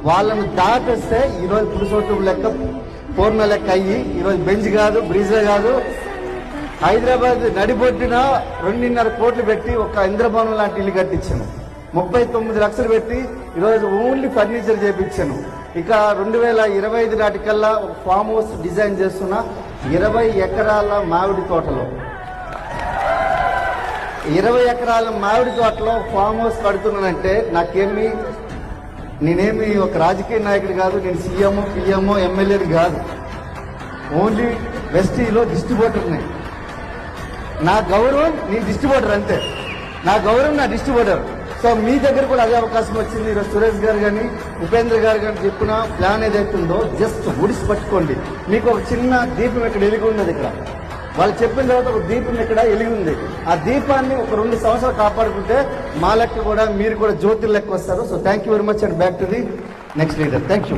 వాళ్ళను దాటేస్తే ఈరోజు పురుషోత్తం లెక్క పూర్ణ లెక్క అయ్యి ఈరోజు బెంచ్ కాదు బ్రిడ్జ్ కాదు హైదరాబాద్ నడిబొడ్డిన 2.5 కోట్లు పెట్టి ఒక ఇంద్రభవనం లాంటి ఇల్లు కట్టించాను. 39 లక్షలు పెట్టి ఈరోజు ఓన్లీ ఫర్నిచర్ చేయించాను. ఇక 2025 నాటికల్లా ఒక ఫామ్ హౌస్ డిజైన్ చేస్తున్న 20 ఎకరాల మామిడి తోటలో 20 ఎకరాల మామిడి తోటలో ఫామ్ హౌస్ కడుతున్నానంటే నేనేమి ఒక రాజకీయ నాయకుడు కాదు. నేను సీఎం పిఎం ఎమ్మెల్యేని కాదు. ఓన్లీ వెస్టీలో డిస్ట్రిబ్యూటర్ని. నా గౌరవం నీ డిస్ట్రిబ్యూటర్ అంతే. నా గౌరవం నా డిస్ట్రిబ్యూటర్. సో మీ దగ్గర కూడా అదే అవకాశం వచ్చింది. ఈరోజు సురేష్ గారు కానీ ఉపేంద్ర గారు కానీ చెప్పిన ప్లాన్ ఏదైతుందో జస్ట్ ఒడిసి పట్టుకోండి. మీకు ఒక చిన్న దీపం ఇక్కడ ఎలిగి ఉన్నది. ఇక్కడ వాళ్ళు చెప్పిన తర్వాత ఒక దీపం ఇక్కడ ఎలిగి ఉంది. ఆ దీపాన్ని ఒక 2 సంవత్సరాలు కాపాడుకుంటే మా లెక్క కూడా మీరు కూడా జ్యోతుల లెక్క వస్తారు. So thank you very much and back to the next leader. Thank you.